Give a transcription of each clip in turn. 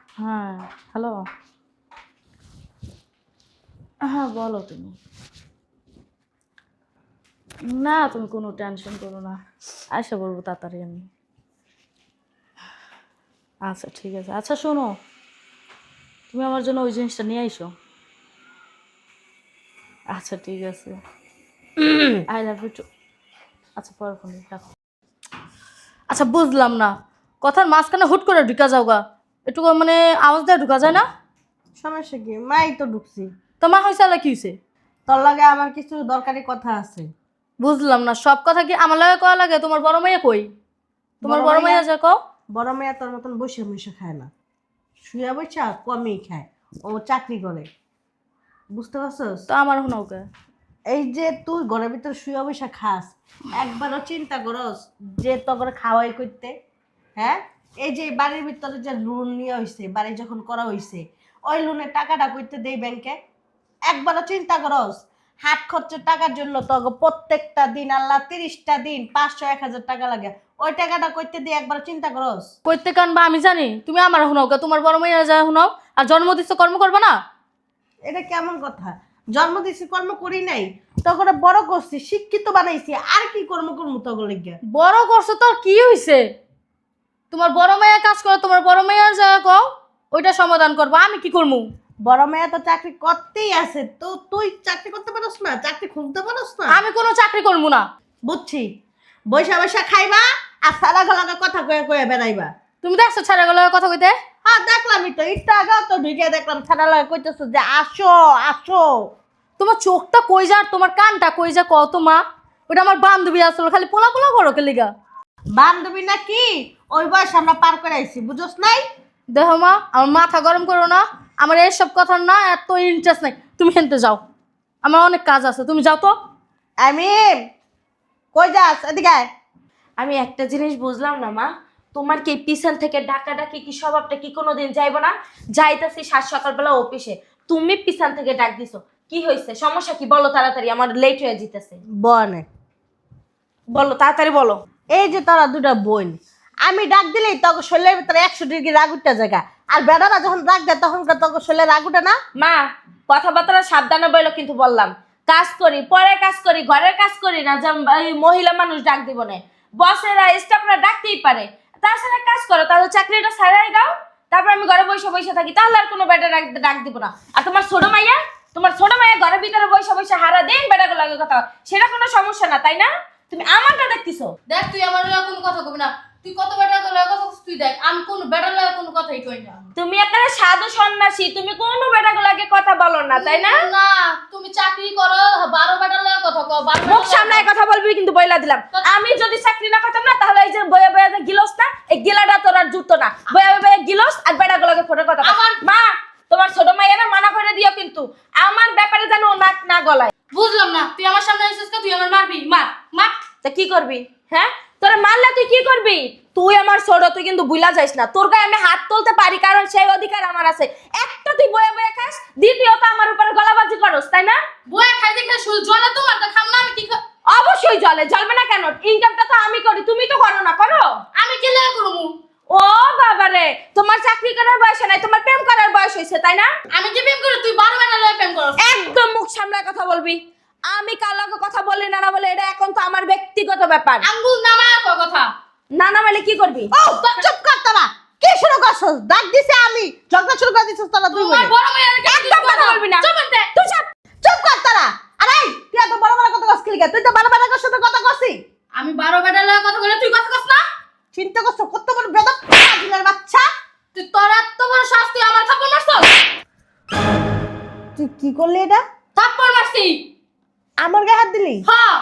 হ্যাঁ, হ্যালো। হ্যাঁ, বলো তুমি। না, তুমি কোনো টেনশন করো না। আশা বলবো তাড়াতাড়ি আমি। আচ্ছা ঠিক আছে। আচ্ছা শোনো, তুমি আমার জন্য ওই জিনিসটা নিয়ে আইসো। আচ্ছা ঠিক আছে। I love you too. আচ্ছা পরে ফোন রাখো। আচ্ছা বুঝলাম না, কথার মাঝখানে হুট করে ঢুকা যাও গা। একটু মানে আওয়াজ দিয়ে ঢুকা যায় না? সমস্যা কি? মাই তো ঢুকছি। তো মা হয়েছে আলা কি হয়েছে? তোর লাগে আমার কিছু দরকারি কথা আছে। বুঝলাম না, সব কথা কি আমার লাগে কয়া লাগে? তোমার বড় মাইয়া কই? তোমার বড় মাইয়া যা কও। বড় মেয়ে তোর মতন বসে বসে খায় না, শুয়ে বসে কমই খায়। ও চাকরি করে, বুঝতে পারছস? তো আমার শোনাও কে? এই যে তুই ঘরের ভিতর শুয়ে বসে খাস, একবারও চিন্তা করস যে তোর খাওয়াই করতে? হ্যাঁ, এই যে বাড়ির ভিতরে যে লোন নিয়ে হইছে, বাড়ি যখন করা হইছে, ওই লোনের টাকাটা করতে দেই ব্যাংকে? একবারও চিন্তা করস? হাট খরচের টাকার জন্য তো প্রত্যেকটা দিন আল্লাহ 30টা দিন 500 1000 টাকা লাগে, ওই টাকাটা করতে দিয়ে একবার চিন্তা করস? কইতে কানবা আমি জানি, তুমি আমার শোনাও কে? তোমার বড় মাইয়া যা শোনাও। আর জন্ম দিচ্ছ কর্ম করবা না? এটা কেমন কথা? জন্ম দিছি, কর্ম করি নাই? তখন বড় করছি, শিক্ষিত বানাইছি, আর কি কর্ম করবো তখন লেগে? বড় করছো তো কি হইছে? তোমার বড় মাইয়া কাজ করে, তোমার বড় মাইয়ার যা কও ওইটা সমাধান করবো। আমি কি করবো? বড় মেয়ে তো চাকরি করতেই আছে, তো তুই চাকরি করতে পারস না? চাকরি খুঁজতে পারস না? আমি কোনো চাকরি করবো না। বুঝছি, বৈশা বৈশা খাইবা আর সারা গলাকে কথা কয়ে কয়ে বেড়াইবা। তুমি দেখছো ছাড়া গেল কথা কইতে? হ্যাঁ দেখলামই তো, একটু আগেও তো ঢুকে দেখলাম সারা লাগে কইতেছ যে আসো আসো। তোমার চোখটা কই যা আর তোমার কানটা কই যা কত মা? ওটা আমার বান্ধবী আসলে, খালি পোলা পোলা করো কে লিগা? বান্ধবী নাকি? ওই বয়স আমরা পার করে আইছি, বুঝোস নাই? দেখো মা, আমার মাথা গরম করো না। আমার এইসব কথার না এত ইন্টারেস্ট নাই। তুমি হেনতে যাও, আমার অনেক কাজ আছে, তুমি যাও তো। আমি কই যাস? এদিকে আয়। আমি একটা জিনিস বুঝলাম না মা, তোমার কি পিছন থেকে ডাকাডাকি কি স্বভাবটা কি কোনোদিন যাইবো না? যাইতাছি সাত সকালবেলা অফিসে, তুমি পিছন থেকে ডাক দিছো, কি হয়েছে? সমস্যা কি বলো তাড়াতাড়ি, আমার লেট হয়ে যেতেছে। বনে, বলো তাড়াতাড়ি বলো। এই যে তোরা দুটা বোন, আমি ডাক দিলেই তোকে শরীরের ভিতরে 100 ডিগ্রি রাগ উঠতে জায়গা, আর বেড়ারা যখন রাগ দেয় তখন তোকে শরীরে রাগ উঠে না? মা, কথাবার্তা সাবধানে বললো কিন্তু বললাম। কাজ করি, পরের কাজ করি, ঘরের কাজ করি না যে এই মহিলা মানুষ ডাক দিব না। বসেরা স্টাফরা ডাকতেই পারে, তাছাড়া কাজ করো, তাহলে চাকরিটা ছাড়াই দাও। তারপর আমি ঘরে বসে বসে থাকি, তাহলে আর কোনো বেটা ডাক দিব না। আর তোমার ছোট মাইয়া ঘরের ভিতরে বসে বসে হারা দিন বেটাকে লাগে কথা, সেটা কোনো সমস্যা না, তাই না? তুমি আমারটা দেখতেছো। দেখ, তুই আমার লগে কোনো কথা কবি না। তুই কত বেটার লগে কথা কইছিস তুই দেখ, আমি কোন বেটার লগে কোনো কথাই কই না। তুমি একটা সাধু সন্ন্যাসী, তুমি কোনো বেটাকে লাগে কথা বলো না, তাই না? না, তুমি চাকরি করো, 12 বেটার লগে কথা কও। 12 মুখ সামলায় কথা বলবি কিন্তু বইলা দিলাম। আমি যদি চাকরি না করতাম না, তাহলে এই যে বয়া বয়া যে গিলস না, এই গিলাটা তোর আর জুতো না। বয়া বয়া গিলস আর বেড়া গুলোকে ফোটে কথা বল। আমার মা, তোমার ছোট মাইয়া না মানা করে দিও কিন্তু, আমার ব্যাপারে যেন ও নাক না গলায়। বুঝলাম না, তুই আমার সামনে এসেছিস তুই আমার মারবি? মার মার। তা কি করবি? হ্যাঁ, তোরা মারলে তুই কি করবি? তুই আমার ছোট, তুই কিন্তু বুইলা যাইস না। তোর গায়ে আমি হাত তুলতে পারি, কারণ সেই অধিকার আমার আছে। একটা তুই বয়া বয়া খাস, দ্বিতীয়ত আমার উপরে গলাবাজি করস, তাই না? বয়ে খাই দেখে শুধু জলে তোমার তা খাম না আমি কি অবশ্যই জ্বলবে না কেন? ইনকামটা তো আমি করি, তুমি তো করো না। করো? আমি কি লাগে করবো? ও বাবা রে, তোমার চাকরি করার বয়স নাই, তোমার প্রেম করার বয়স হয়েছে, তাই না? আমি কি প্রেম করি? তুই 12 বেটার লগে প্রেম করস? একদম মুখ সামলায় কথা বলবি। আমি কার লগে কথা বলি না না বলে এটা এখন তো আমার ব্যক্তিগত ব্যাপার। আঙ্গুল নামায় কয় কথা। না না বলে কি করবি? ও চুপ কর তোরা, কি শুরু করছস? ডাক দিছে আমি, ঝগড়া শুরু করে দিছস তোরা দুই তোমার বোনে। বড় মেয়ের একদম কথা বলবি না। চুপ করতে। তুই চুপ। চুপ কর তোরা। আরে তুই এত বড় বড় কথা কইছিস কি? তুই তো বড় বড় সাথে কথা কইছিস। আমি 12 বেটার লগে কথা কইলে তুই কথা কস না? চিন্তা করছ কত বড় বেদব দিনের বাচ্চা? তুই তোর এত বড় শাস্তি আমার থাপ্পড় মারছস? তুই কি করলি এটা? থাপ্পড় মারছি। আমার গায়ে হাত দিলি? হ্যাঁ।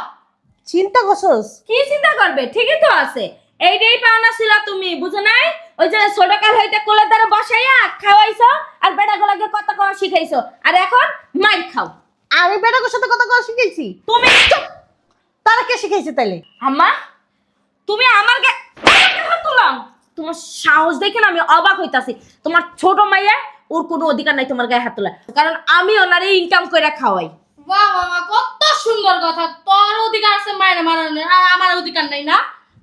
চিন্তা করছস? কি চিন্তা করবে? ঠিকই তো আছে। এইটাই পাওনা ছিল তুমি, বুঝো নাই? ওই যে ছোট কাল হইতে কোলের দ্বারা বসাইয়া খাওয়াইছো আর বেটা গুলাকে কত কম শিখাইছো, আর এখন মাইর খাও। আমি বেটার সাথে কথা কওয়া শিখাইছি? তুমি চুপ। তারা কে শিখাইছে তাইলে? আম্মা, তুমি আমার হাত তুলাও। তোমার সাহস দেখে না আমি অবাক হইতাছি। তোমার ছোট মাইয়া, ওর কোনো অধিকার নাই তোমার গায়ে হাত তোলা, কারণ আমি ওনারে ইনকাম করে খাওয়াই। বাহ বাবা, কত সুন্দর কথা। তোর অধিকার আছে মায়ের মারানোর, আর আমার অধিকার নাই না?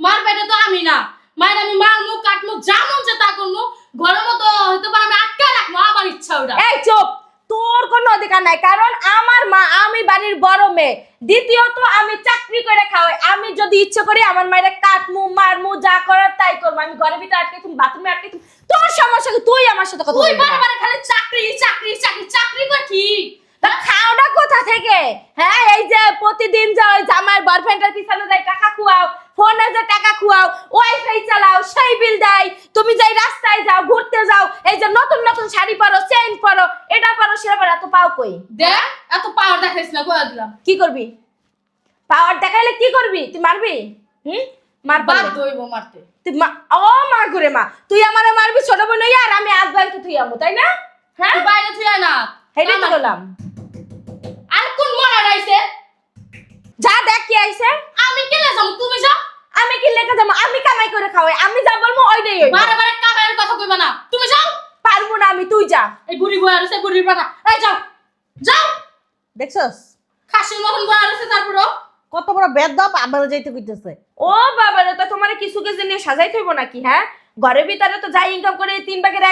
মার পেটে তো আমি না। মায়ের আমি মারমু, কাটমু, যা মন চায় তা করমু। ঘরের মতো হইতে পারে আমি নাই, কারণ আমার মা, আমি বাড়ির বড় মেয়ে, দ্বিতীয়ত আমি চাকরি করে খাওয়াই। আমি যদি ইচ্ছে করি আমার মায়ের কাটমু মারমু, যা করার তাই করবো। আমি ঘরের ভিতরে আটকে তুমি, বাথরুমে আটকে তুমি, তোর সমস্যা কি? তুই আমার সাথে কথা তুই বলবি না। বারে খালি চাকরি চাকরি চাকরি চাকরি কর কি? তা খাওয়াটা কোথা থেকে? হ্যাঁ, এই যে প্রতিদিন যে ওই জামাই বয়ফ্রেন্ডের পিছনে যাই টাকা খুয়াও, ফোনে যে টাকা খুয়াও, ওয়াইফাই চালাও, সেই বিল দেয়। তুমি যাই রাস্তায় যাও, ঘুরতে যাও, এই যে নতুন নতুন শাড়ি পরো, চেইন পরো, এটা পরো সেটা পরো, এত পাও কই? দেখ এত পাওয়ার দেখাইছ না, কইয়া দিলাম। কি করবি? পাওয়ার দেখাইলে কি করবি? তুই মারবি? মার বাদ পারলে। দইব মারতে। তুই ও মা ঘুরে মা, তুই আমারে মারবি ছোট বোন হইয়া, আর আমি আজবাইকে তুই আমু, তাই না? হ্যাঁ, তুই বাইরে থুই না। হেডি তো বললাম। আর কোন মরা রাইছে? যা দেখ কি আইছে। আমি কেলে যাম, তুমি যাও। আমি কি লেখা যাবো? আমি কামাই করে খাওয়াই, আমি যা বলবো ওইটাই হইব। বারে বারে কাবারের কথা কইবা না, তুমি যাও। পারবো না আমি, তুই যা। এই বুড়ি বয়া রইছে, বুড়ির পাটা। এই যাও যাও। দেখছস খাসির মতন বয়া রইছে, তারপরও কত বড় বেদব আবার যাইতে কইতেছে। ও বাবা রে, তো তোমার কিছু কিছু নিয়ে সাজাই থইব নাকি? হ্যাঁ, ঘরের ভিতরে তো যাই ইনকাম করে 3 ভাগের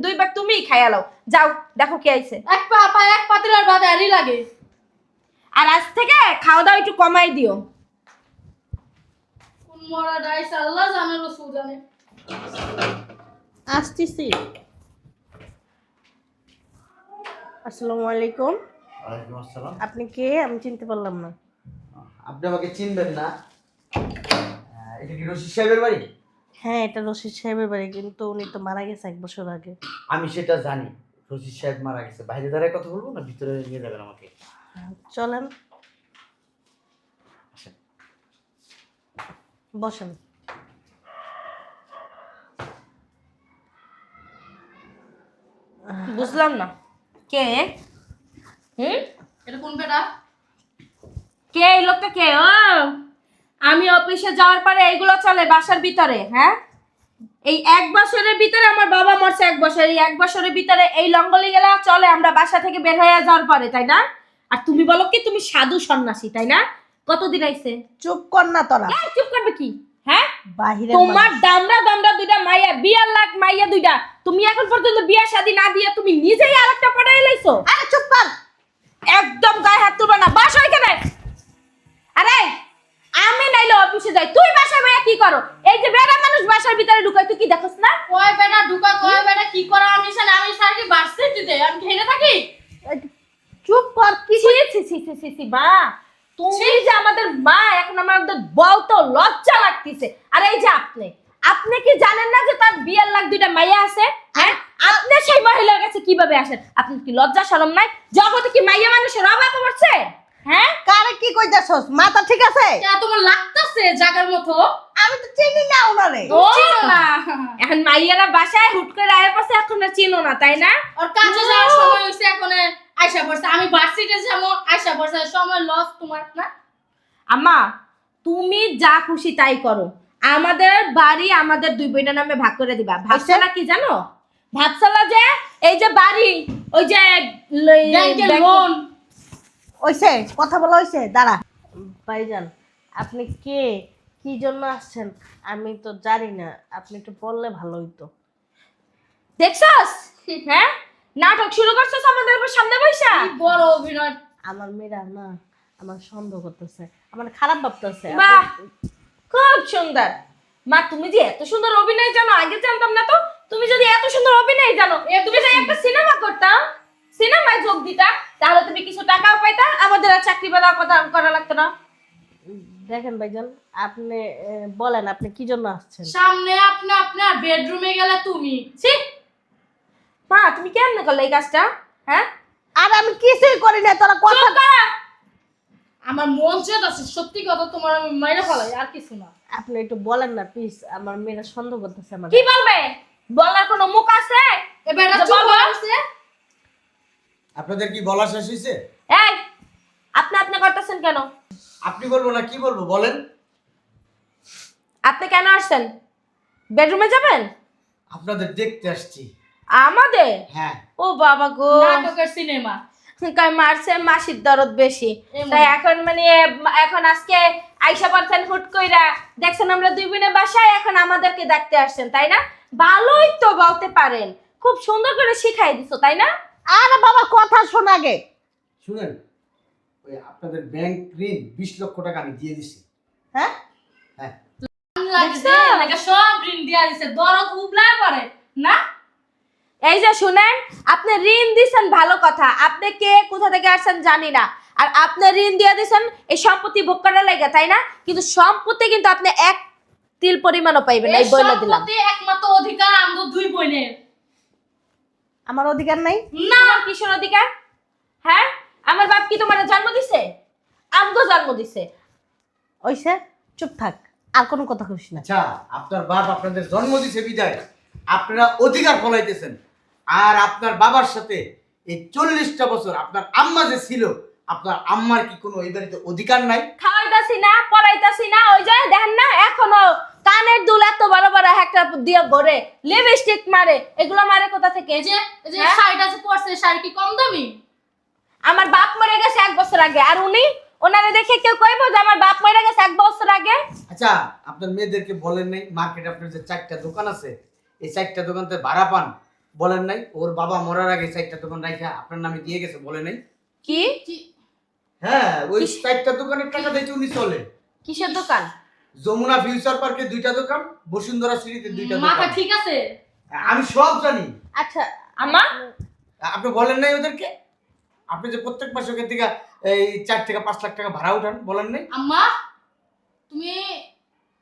2 ভাগ তুমিই খাইয়া লও। যাও দেখো কি আইছে। এক পা পা এক পাতিলার ভাত আরই লাগে। আর আজ থেকে খাওয়া দাওয়া একটু কমাই দিও। কোন মরা রাইছে আল্লাহ জানে, রাসূল জানে। আসতেছি। আসসালামু আলাইকুম। ওয়ালাইকুম আসসালাম। আপনি কে? আমি চিনতে পারলাম না। আপনি আমাকে চিনবেন না? এটা কি রশিদ সাহেবের বাড়ি? হ্যাঁ, এটা রশিদ সাহেবের বাড়ি, কিন্তু উনি তো মারা গেছে 1 বছর আগে। আমি সেটা জানি, রশিদ সাহেব মারা গেছে। বাইরে দাঁড়ায় কথা বলবো না ভিতরে নিয়ে যাবেন আমাকে? চলেন আসেন। বসেন। বুঝলাম না কে? এটা কোন বেটা? কে এই লোকটা? কে? ও, আমি অফিসে যাওয়ার পরে এইগুলো চলে বাসার ভিতরে। হ্যাঁ, এই 1 বছরের ভিতরে আমার বাবা মরছে 1 বছর, এই 1 বছরের ভিতরে এই লঙ্গলি গেলা চলে আমরা বাসা থেকে বের হয়ে যাওয়ার পরে, তাই না? আর তুমি বলো কি তুমি সাধু সন্ন্যাসী, তাই না? কতদিন আইছে? চুপ কর না তোরা। এই, চুপ করবে কি? হ্যাঁ, বাহিরে তোমার দামরা দামরা 2টা মাইয়া, 2 লাখ মাইয়া 2টা, তুমি এখন পর্যন্ত বিয়া শাদী না দিয়ে তুমি নিজেই আরেকটা পড়াই লাইছো। আরে চুপ কর। একদম গায়ে হাত তুলবা না, বাস ওইখানে। আরে আমি নাইলে অফিসে যাই, তুই বাসায় ভাইয়া কি করো? এই যে বেড়া মানুষ বাসার ভিতরে ঢুকায়, তুই কি দেখোস না? কয় বেটা ঢুকা, কয় বেটা কি করা? আমি জানি, আমি সার্কি ভার্সিটিতে আমি ঘেরে থাকি। চুপ কর। কি ছি ছি ছি ছি ছি ছি, মা তুমি যে আমাদের মা, এখন আমাদের বলতো লজ্জা লাগতেছে। আর এই যে আপনি আপনি কি জানেন না যে তার 2 লাখ 2টা মাইয়া আছে? হ্যাঁ, আপনি সেই মহিলার কাছে কিভাবে আসেন? আপনি কি লজ্জা শরম নাই? জগতে কি মাইয়া মানুষের অভাব পড়ছে? হ্যাঁ, কারে কি কইতাছস? মাথা ঠিক আছে? কে তোমার লাগতাছে জাগার মতো? আমি তো চিনি না ওনারে। ও চিনো না। এখন মাইয়ারা বাসায় হুট করে আয়ের পাশে এখন আর চিনো না, তাই না? ওর কাছে যাওয়ার সময় হইছে, এখন আয়শা পড়ছে। আমি ভার্সিটিতে যাবো, আয়শা পড়ছে, সময় লস তোমার না। আম্মা, তুমি যা খুশি তাই করো, আমাদের বাড়ি আমাদের 2 বোনের নামে ভাগ করে দিবা। ভাবছালা কি জানো? ভাবছালা যে এই যে বাড়ি, ওই যে ব্যাংকের লোন। ওইছে কথা বলা হইছে, দাঁড়া। ভাইজান, আপনি কে? কি জন্য আসছেন? আমি তো জানি না, আপনি একটু বললে ভালো হইতো। দেখছস? হ্যাঁ, নাটক শুরু করছস আমাদের উপর সামনে বইসা। কি বড় অভিনয়। আমার মেয়েরা না আমার সন্দেহ করতেছে, আমার খারাপ ভাবতেছে। বাহ, খুব সুন্দর। মা, তুমি যে এত সুন্দর অভিনয় জানো, আগে জানতাম না তো। তুমি যদি এত সুন্দর অভিনয় জানো, তুমি যদি একটা সিনেমা করতাম, সিনেমায় যোগ দিতা, তাহলে তুমি কিছু টাকাও পাইতা, আমাদের আর চাকরি বাকরি কথা করা লাগতো না। দেখেন ভাইজান, আপনি বলেন আপনি কি জন্য আসছেন? সামনে আপনি আপনার বেডরুমে গেলে তুমি ছি। মা, তুমি কেমনে করলে এই কাজটা? হ্যাঁ, আর আমি কিছুই করি না, তোরা কথা চুপ করা। আমার মন চেয়েছে সত্যি কথা, তোমার আমি মাইরে ফেলাই, আর কিছু না। আপনি একটু বলেন না প্লিজ, আমার মেয়েরা সন্দেহ করতেছে আমার। কি বলবে? বলার কোনো মুখ আছে? এবার যে চুপ বলবো? করছে। আপনাদের কি বলা শেষ হয়েছে? এই, আপনি করতেছেন কেন? আপনি বলবো না কি বলবো বলেন? আপনি কেন আসছেন? বেডরুমে যাবেন? আপনাদের দেখতে আসছি। আমাদের? হ্যাঁ। ও বাবা গো, নাটকের সিনেমা। কয় মারছে মাসির দরদ বেশি, এমন। তাই এখন মানে এখন আজকে আইসা পারছেন হুট কইরা, দেখছেন আমরা 2 বোনে বাসায়, এখন আমাদেরকে দেখতে আসছেন, তাই না? ভালোই তো বলতে পারেন, খুব সুন্দর করে শিখাই দিছো, তাই না? আরে বাবা কথা শোন আগে। শুনেন, ওই আপনাদের ব্যাংক ঋণ 20 লক্ষ টাকা আমি দিয়ে দিছি। হ্যাঁ হ্যাঁ, লাগছে লাগে সব ঋণ দিয়া দিছে দরদ উবলা করে না। এই যে শুনেন, আপনি ঋণ দিছেন ভালো কথা, আপনি কে কোথা থেকে আসছেন জানি না, আর আপনি ঋণ দিয়ে দিছেন এই সম্পত্তি ভোগ করার লাগে, তাই না? কিন্তু সম্পত্তি কিন্তু আপনি এক তিল পরিমাণও পাইবেন না, এই বলে দিলাম। সম্পত্তি একমাত্র অধিকার আমগো দুই বোনের। আমার অধিকার নাই? না, আমার কিসের অধিকার? হ্যাঁ, আমার বাপ কি তোমার জন্ম দিছে? আমগো জন্ম দিছে। ওইসে চুপ থাক, আর কোনো কথা কইস না। আচ্ছা, আপনার বাপ আপনাদের জন্ম দিছে বিদায় আপনারা অধিকার ফলাইতেছেন। আর আপনার বাবার সাথে এই 40টা বছর আপনার আম্মা যে ছিল, আপনার আম্মার কি কোনো এই বাড়িতে অধিকার নাই? খাওয়াইতাছি না, পড়াইতাছি না, ওই যে দেখেন না এখনো কানের দুল এত বড় বড় একটা দিয়ে ঘরে, লিপস্টিক মারে, এগুলো মারে কোথা থেকে? এই যে হ্যাঁ? শাড়িটা যে পরছে শাড়ি কি কম দামি? আমার বাপ মরে গেছে 1 বছর আগে, আর উনি ওনারে দেখে কেউ কইবো যে আমার বাপ মরে গেছে 1 বছর আগে? আচ্ছা, আপনার মেয়েদেরকে বলেন নাই মার্কেটে আপনার যে 4টা দোকান আছে, এই 4টা দোকানতে ভাড়া পান? বলেন নাই ওর বাবা মরার আগে 4টা দোকান রাখা আপনার নামে দিয়ে গেছে? বলে নাই? কি হ্যাঁ, ওই 4টা দোকানের টাকা দিয়ে উনি চলে। কিসের দোকান? যমুনা ফিউচার পার্কে 2টা দোকান, বসুন্ধরা সিটিতে 2টা মাথা দোকান। ঠিক আছে? আমি সব জানি। আচ্ছা আমা আপনি বলেন নাই ওদেরকে? আপনি যে প্রত্যেক মাসে ওখান থেকে এই 4 থেকে 5 লাখ টাকা ভাড়া উঠান, বলেন নাই? আম্মা তুমি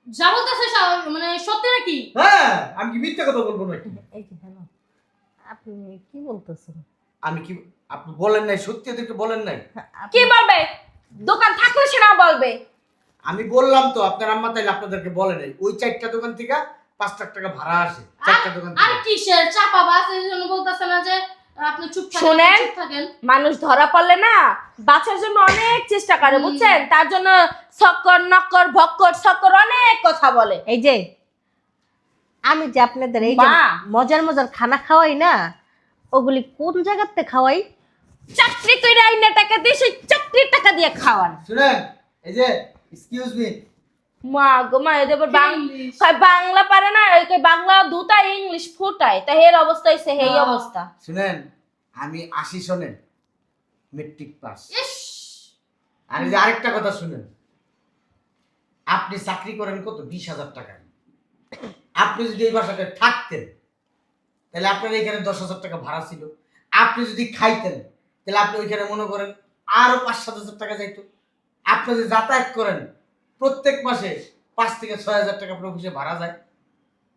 যা বলতেছে মানে সত্যি নাকি? হ্যাঁ, আমি কি মিথ্যা কথা বলবো নাকি? এই যে হ্যালো, আপনি কি বলতেছেন? আমি কি, আপনি বলেন নাই? সত্যি ওদেরকে বলেন নাই? কি বলবে? দোকান থাকলে সেটাও বলবে। আমি বললাম তো আপনার আম্মা তাইলে আপনাদেরকে বলে নাই ওই 4টা দোকান থেকে 5 লাখ টাকা ভাড়া আসে 4টা দোকান আর থেকে। কিসের চাপাবাজ এই জন্য বলতেছে না যে আপনি চুপ থাকেন, শোনেন, চুপ থাকেন। মানুষ ধরা পড়লে না বাঁচার জন্য অনেক চেষ্টা করে, বুঝছেন? তার জন্য সকর নক্কর ভক্কর সকর অনেক কথা বলে। এই যে আমি যে আপনাদের এই যে মা। মজার মজার খানা খাওয়াই না, ওগুলি কোন জায়গাতে খাওয়াই? চাকরি কইরা আইনা টাকা দিয়ে সেই চাকরির টাকা দিয়ে খাওয়ান। শুনেন, এই যে এক্সকিউজ মি, মা গো মা, এদের English। বাংলা পারে না, এই কই বাংলা দুটা ইংলিশ ফুটায়, তাই এর অবস্থা হইছে এই হ্যাঁ। অবস্থা। শুনেন, আমি 80 সনে মেট্রিক পাস। ইস আর এই যে আরেকটা কথা শুনেন, আপনি চাকরি করেন কত? 20,000 টাকা। আপনি যদি এই বাসাতে থাকতেন তাহলে আপনার এখানে 10,000 টাকা ভাড়া ছিল। আপনি যদি খাইতেন তাহলে আপনি ওইখানে মনে করেন আরো 5-7 হাজার টাকা যাইতো। আপনি যে যাতায়াত করেন প্রত্যেক মাসে 5 থেকে 6 হাজার টাকা আপনার অফিসে ভাড়া যায়।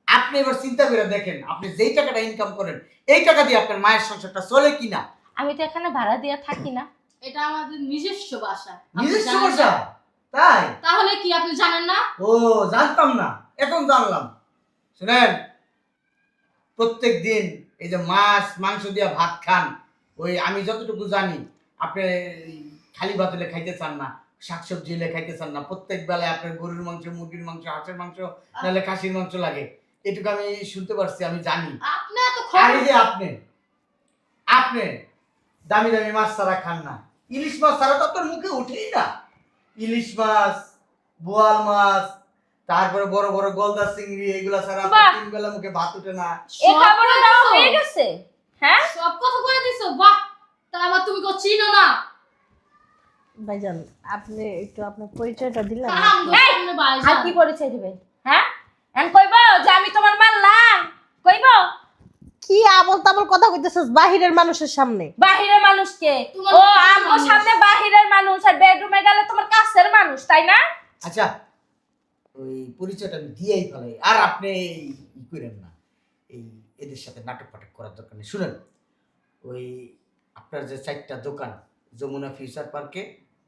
আপনি এবার চিন্তা করে দেখেন, আপনি যেই টাকাটা ইনকাম করেন এই টাকা দিয়ে আপনার মায়ের সংসারটা চলে কিনা? আমি তো এখানে ভাড়া দিয়ে থাকি না। এটা আমাদের নিজস্ব বাসা। আপনি নিজস্ব জানেন বাসা? না? তাই? তাহলে কি আপনি জানেন না? ও, জানতাম না, এখন জানলাম। শুনেন, প্রত্যেক দিন এই যে মাছ মাংস দিয়ে ভাত খান, ওই আমি যতটুকু জানি আপনি এই খালি ভাত হলে খাইতে চান না, শাকসবজি হলে খাইতে চান না, প্রত্যেক বেলায় আপনার গরুর মাংস, মুরগির মাংস, হাঁসের মাংস, নাহলে খাসির মাংস লাগে। এটুকু আমি শুনতে পারছি, আমি জানি। আপনি এত আর খবর এই যে আপনি আপনি দামি দামি মাছ ছাড়া খান না, ইলিশ মাছ ছাড়া তো আপনার মুখে উঠেই না। ইলিশ মাছ, বোয়াল মাছ, তারপরে বড় বড় গলদা চিংড়ি, এগুলা ছাড়া আপনার বাহ। 3 বেলা মুখে ভাত উঠে না। এই সব খাবারটা করে দেওয়া দিছো? হয়ে গেছে। হ্যাঁ, সব কথা কয়ে দিছো? বাহ, তা আবার তুমি কো চিনো না? ভাইজান আপনি একটু আপনার পরিচয়টা দিলেন? আমগো এই, সামনে বাইরে আর যান। কি পরিচয় দিবে? হ্যাঁ, এখন কইবো যে আমি তোমার মারলাম? কইবো? কি আবল তাবল কথা কইতেছিস বাহিরের মানুষের সামনে? বাহিরের মানুষকে? তোমার ও কাছের আমার মানুষ। সামনে বাহিরের মানুষ, আর বেডরুমে গেলে তোমার কাছের মানুষ, তাই না? আচ্ছা, ওই পরিচয়টা আমি দিয়েই ফেলাই, আর আপনি ই করেন না, এই এদের সাথে নাটক ফাটক করার দরকার নেই। শুনেন, ওই আপনার যে 4টা দোকান, যমুনা ফিউচার পার্কে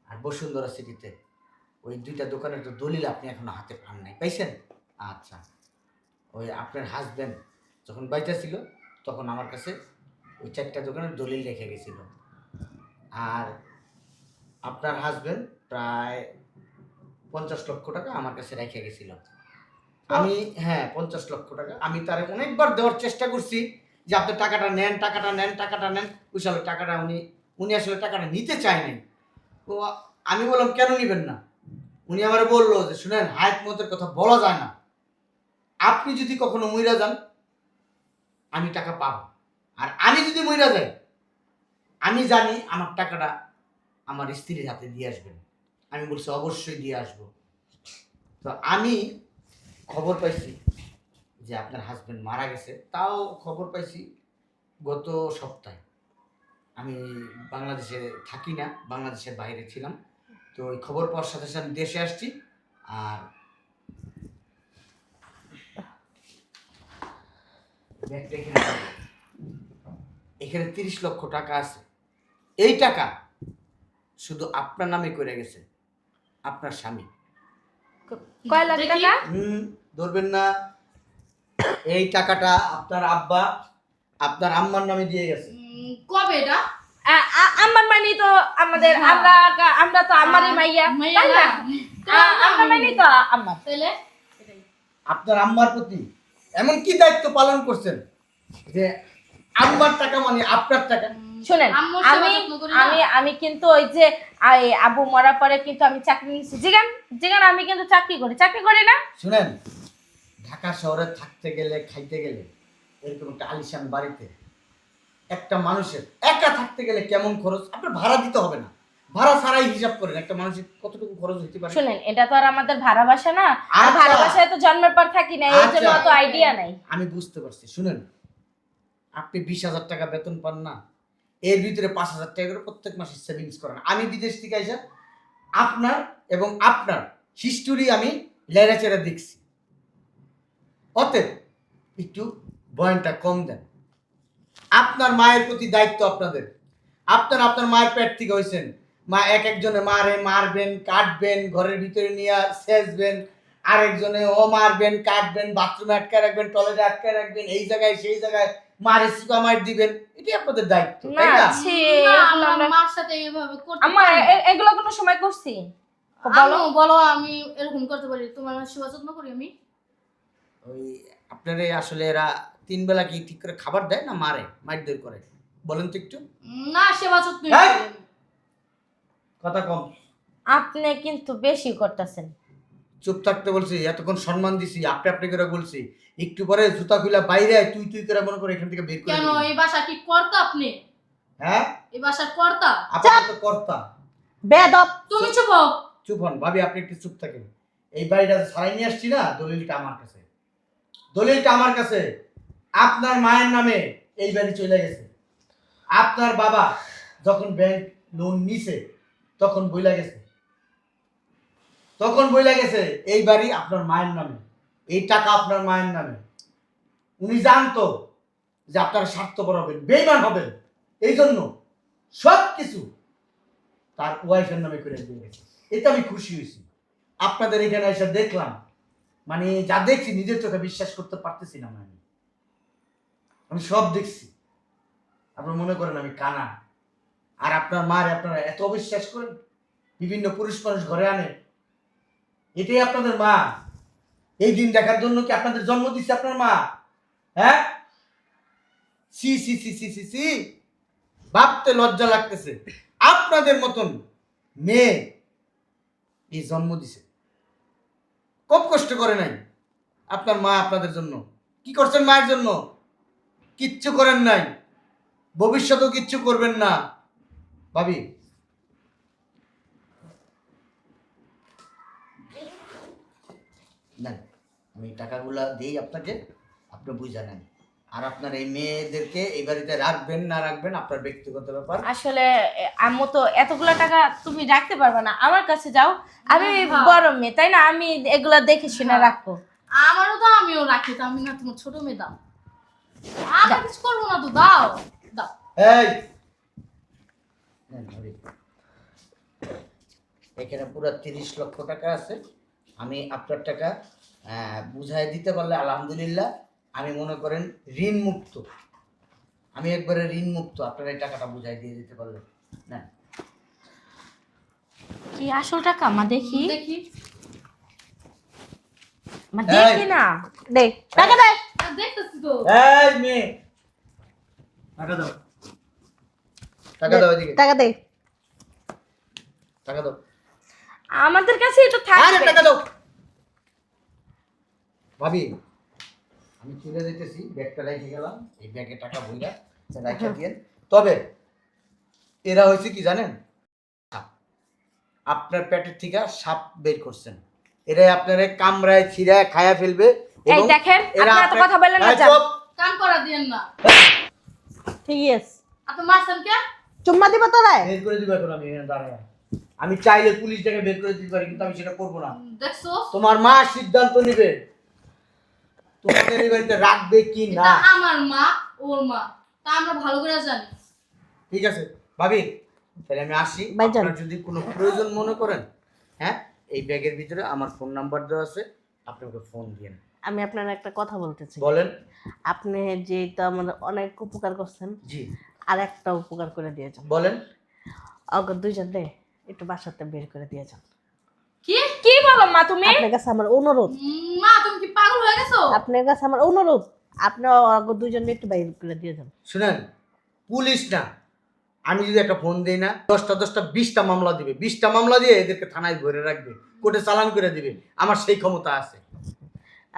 আর বসুন্ধরা সিটিতে, ওই 2টা দোকানের তো দলিল আপনি এখনো হাতে পান নাই, পাইছেন? আচ্ছা, ওই আপনার হাজব্যান্ড যখন বাইচা ছিল তখন আমার কাছে ওই 4টা দোকানের দলিল রেখে গেছিল। আর আপনার হাজব্যান্ড প্রায় 50 লক্ষ টাকা আমার কাছে রেখে গেছিল। আমি, হ্যাঁ, 50 লক্ষ টাকা আমি তার অনেকবার দেওয়ার চেষ্টা করছি যে আপনি টাকাটা নেন, টাকাটা নেন, টাকাটা নেন। আসলে টাকাটা উনি আসলে টাকাটা নিতে চায় নাই। তো আমি বললাম কেন নিবেন না? উনি আমার বললো যে শুনেন, হায়াত মতের কথা বলা যায় না, আপনি যদি কখনো মইরা যান আমি টাকা পাবো, আর আমি যদি মইরা যাই আমি জানি আমার টাকাটা আমার স্ত্রীর হাতে দিয়ে আসবেন। আমি বলছি অবশ্যই দিয়ে আসবো। তো আমি খবর পাইছি যে আপনার হাজবেন্ড মারা গেছে, তাও খবর পাইছি গত সপ্তাহে। আমি বাংলাদেশে থাকি না, বাংলাদেশের বাইরে ছিলাম। তো ওই খবর পাওয়ার সাথে সাথে আমি দেশে আসছি। আর ব্যাগটা এখানে রাখো। এখানে 30 লক্ষ টাকা আছে। এই টাকা শুধু আপনার নামে করে গেছে আপনার স্বামী। কয় লাখ টাকা? ধরবেন না। এই টাকাটা আপনার আব্বা আপনার আম্মার নামে দিয়ে গেছে। কবে এটা? আমার মানি তো আমাদের, আমরা তো আমারই মাইয়া, তাই না? আমরা মানি তো আমার। তাহলে আপনার আম্মার প্রতি এমন কি দায়িত্ব পালন করছেন যে আম্মার টাকা মানে আপনার টাকা? শুনেন, আম্মুর সেবা আমি যত্ন করি না। আমি আমি কিন্তু ওই যে আবু মরার পরে কিন্তু আমি চাকরি নিয়েছি। জিগান আমি কিন্তু চাকরি করি না। শুনেন, ঢাকা শহরে থাকতে গেলে, খাইতে গেলে, এরকম একটা আলিশান বাড়িতে একটা মানুষের একা থাকতে গেলে কেমন খরচ আপনার ভাড়া দিতে হবে না, ভাড়া ছাড়াই হিসাব করেন একটা মানুষের কতটুকু খরচ হতে পারে। শুনেন, এটা তো আর আমাদের ভাড়া বাসা না। আর আচ্ছা। ভাড়া বাসায় তো জন্মের পর থাকি না, এই জন্য আচ্ছা। অত আইডিয়া নাই। আমি বুঝতে পারছি। শুনেন, আপনি 20,000 টাকা বেতন পান না, এর ভিতরে 5,000 টাকা করে প্রত্যেক মাসে সেভিংস করেন। আমি বিদেশ থেকে এসে আপনার এবং আপনার হিস্টোরি আমি লেরাচেরা দেখছি। অতএব একটু বয়ানটা কম দেন। আপনার মায়ের প্রতি দায়িত্ব আপনাদের। আপনার মায়ের পেট থেকে হয়েছেন, মা একজনে মারবেন, কাটবেন, ঘরের ভিতরে নিয়ে সেচবেন, আরেকজনে ও মারবেন, কাটবেন, বাথরুমে আটকে রাখবেন, টয়লেটে আটকে রাখবেন, এই জায়গায় সেই জায়গায় মারে সুকামার দিবেন। এটাই আপনাদের দায়িত্ব, তাই না, না? ছি, না, এগুলো আমরা আমরা- মার সাথে এইভাবে করতে আমার পারি না। এগুলো কোনো সময় করছি? আম্মু বলো আমি এরকম করতে পারি, তোমার সেবা যত্ন করি আমি। ওই আপনারা আসলে এরা 3 বেলা কি ঠিক করে খাবার দেয় না মারধর করে বলেন তো একটু? না, সেবা যত্ন এই! করি আমি। কথা কম। আপনি কিন্তু বেশি করতেছেন। চুপ থাকতে বলছি, এতক্ষণ সম্মান দিছি, আপনি করে বলছি। একটু পরে জুতা খুলে বাইরে আয়, তুই করে মনে করে এখান থেকে বের করে কেন, দিবি। এই বাসা কি কর্তা আপনি? হ্যাঁ, এই বাসার কর্তা আপনার তো কর্তা। বেদব। তুমি চুপ হও। চুপ হন ভাবি, আপনি একটু চুপ থাকেন। এই বাড়িটা ছাড়াই নিয়ে আসছি না, দলিলটা আমার কাছে। আপনার মায়ের নামে এই বাড়ি চলে গেছে। আপনার বাবা যখন ব্যাংক লোন নিছে তখন বইলা গেছে এই বাড়ি আপনার মায়ের নামে, এই টাকা আপনার মায়ের নামে। উনি জানতো যে আপনারা স্বার্থপর হবেন, বেঈমান হবেন, এই জন্য সব কিছু তার ওয়াইফের নামে করে দিয়ে গেছে। এতে আমি খুশি হয়েছি। আপনাদের এখানে এসে দেখলাম, মানে যা দেখছি নিজের চোখে বিশ্বাস করতে পারতেছি না। আমি সব দেখছি। আপনারা মনে করেন আমি কানা, আর আপনার মার আপনারা এত অবিশ্বাস করেন, বিভিন্ন পুরুষ মানুষ ঘরে আনে। এটাই আপনাদের মা? এই দিন দেখার জন্য কি আপনাদের জন্ম দিচ্ছে আপনার মা? হ্যাঁ, সি সি সি সি সি সি, ভাবতে লজ্জা লাগতেছে। আপনাদের মতন মেয়ে এই জন্ম দিছে, খুব কষ্ট করে নাই আপনার মা আপনাদের জন্য। কি করছেন মায়ের জন্য? কিচ্ছু করেন নাই, ভবিষ্যতেও কিচ্ছু করবেন না। ভাবি, না, আমি টাকাগুলা দিই আপনাকে, আপনি বুঝা নেন। আর আপনার এই মেয়েদেরকে এই বাড়িতে রাখবেন না রাখবেন আপনার ব্যক্তিগত ব্যাপার। আসলে আম্মু তো এতগুলো টাকা তুমি রাখতে পারবে না, আমার কাছে যাও, আমি হ্যাঁ। বড় মেয়ে, তাই না? আমি এগুলো দেখে শুনে রাখবো। আমারও তো, আমিও রাখি তো, আমি না তোমার ছোট মেয়ে, দাও। আমি কিছু করবো না তো, দাও দাও। এই নেন ভাবি, এখানে পুরো 30 লক্ষ টাকা আছে। আমি আপনার টাকা বুঝাই দিতে পারলে আলহামদুলিল্লাহ। আমি মনে করেন ঋণ মুক্ত, আমি একবারে ঋণ মুক্ত। আপনার এই টাকাটা বুঝাই দিয়ে দিতে পারলে না। কি আসল টাকা? মা দেখি, দেখি। মা দেখি না, দেখ টাকা দে। দেখতেছি তো। এই মেয়ে, টাকা দাও, টাকা দাও এদিকে, টাকা দে। টাকা দাও। আমাদের কাছে একটু আরে থাকবে। টাকা দাও। ভাবি, আমি চলে যেতেছি, ব্যাগটা রেখে গেলাম, এই ব্যাগে টাকা ভইরা রেখে দিয়েন। তবে এরা হয়েছে কি জানেন, আপনার পেটের থেকে সাপ বের করছেন। এরাই আপনারে কামড়ায় ছিঁড়ায় খায়া ফেলবে। এই এবং দেখেন, এরা আপনি এত আপনার- কথা বললেন না, এই যান। চুপ! কাম করা দিয়েন না। ঠিক আছে, আপনি মারছেন কে? চুম্মা দিব তোরাই। বের করে দিব এখন আমি এখানে দাঁড়ায়। আমি চাইলে পুলিশ ডেকে বের করে দিতে পারি, কিন্তু আমি সেটা করবো না। দেখছো? তোমার মা সিদ্ধান্ত নেবে তোমাদের এই বাড়িতে রাখবে কি না। এটা আমার মা, ওর মা। তা আমরা ভালো করে জানি। ঠিক আছে ভাবি, তাহলে আমি আসি। ভাইজান। আপনার যদি কোনো প্রয়োজন মনে করেন, হ্যাঁ, এই ব্যাগের ভিতরে আমার ফোন নাম্বার দেওয়া আছে, আপনি ওকে ফোন দিন। আমি আপনার একটা কথা বলতেছি। বলেন। আপনি যে তো আমার অনেক উপকার করছেন, জি আর একটা উপকার করে দিয়েছেন। বলেন। অগ দুইজনে একটু বাসাতে বের করে দিয়েছেন। কি? কি বলো মা তুমি? আপনার কাছে আমার অনুরোধ, মা তুমি কি পাগল হয়ে গেছো? আপনার কাছে আমার অনুরোধ, আপনি অগ দুইজনে একটু বাইর করে দিয়েছেন। শুনেন, পুলিশ না, আমি যদি একটা ফোন দিই না, 10টা 20টা মামলা দিবে, 20টা মামলা দিয়ে এদেরকে থানায় ভরে রাখবে, কোর্টে চালান করে দিবে। আমার সেই ক্ষমতা আছে।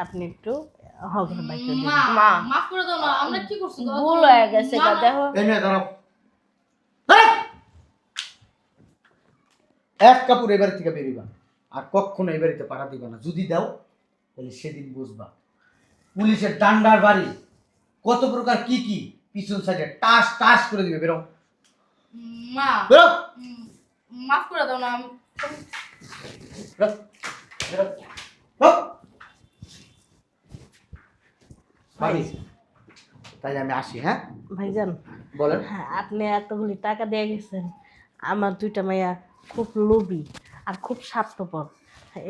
আপনি একটু হগ বাইর করে দিয়েছেন। মা মা। মাফ করে দাও না। আমরা কি করছি? ভুল হয়ে গেছে গা, মা, দেখো। এই নিয়ে দাঁড়াও। এই! এক কাপড় এবার থেকে বেরিবা, আর কখনো এই বাড়িতে পাড়া দিবা না। যদি দাও তাহলে সেদিন বুঝবা পুলিশের ডান্ডার বাড়ি কত প্রকার কি কি পিছন সাইডে টাস টাস করে দিবে। বেরো মা বেরো মাফ করে দাও না। বেরো, বেরো, বেরো। ভাবি, তাহলে আমি আসি। হ্যাঁ ভাইজান, বলেন। হ্যাঁ, আপনি এতগুলি টাকা দিয়ে গেছেন। আমার দুইটা মাইয়া খুব লোভী আর খুব স্বার্থপর।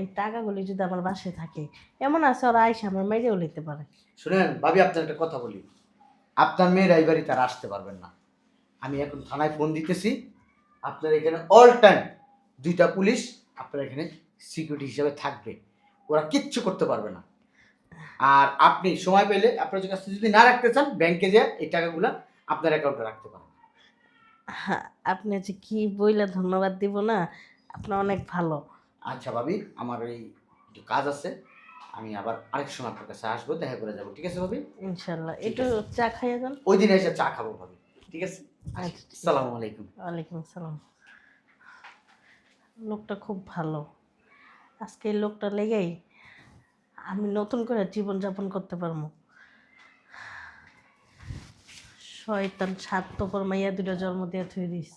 এই টাকাগুলি যদি আমার বাসায় থাকে, এমন আছে ওরা আইসা আমার মেয়েরেও নিতে পারে। শুনেন ভাবি, আপনার একটা কথা বলি, আপনার মেয়েরা এই বাড়িতে আর আসতে পারবেন না। আমি এখন থানায় ফোন দিতেছি, আপনার এখানে অল টাইম 2টা পুলিশ আপনার এখানে সিকিউরিটি হিসেবে থাকবে। ওরা কিচ্ছু করতে পারবে না। আর আপনি সময় পেলে আপনার কাছে যদি না রাখতে চান, ব্যাংকে যেয়ে এই টাকাগুলো আপনার অ্যাকাউন্টে রাখতে পারেন। হ্যাঁ, আপনি যে কি বইলে ধন্যবাদ দিব না, আপনি অনেক ভালো। আচ্ছা ভাবি, আমার এই একটু কাজ আছে, আমি আবার আরেক সময় আপনার কাছে আসবো, দেখা করে যাবো। ঠিক আছে ভাবি? ইনশাল্লাহ ঠিক একটু আছে। চা খাইয়া যান। ওই দিন এসে চা খাবো ভাবি। ঠিক আছে, আচ্ছা, ঠিক আছে। আসসালামু আলাইকুম। ওয়ালাইকুম আসসালাম। লোকটা খুব ভালো। আজকে এই লোকটা লেগেই আমি নতুন করে জীবনযাপন করতে পারবো। শয়তান স্বার্থপর মাইয়া দুটো জন্ম দিয়ে থুয়ে দিস।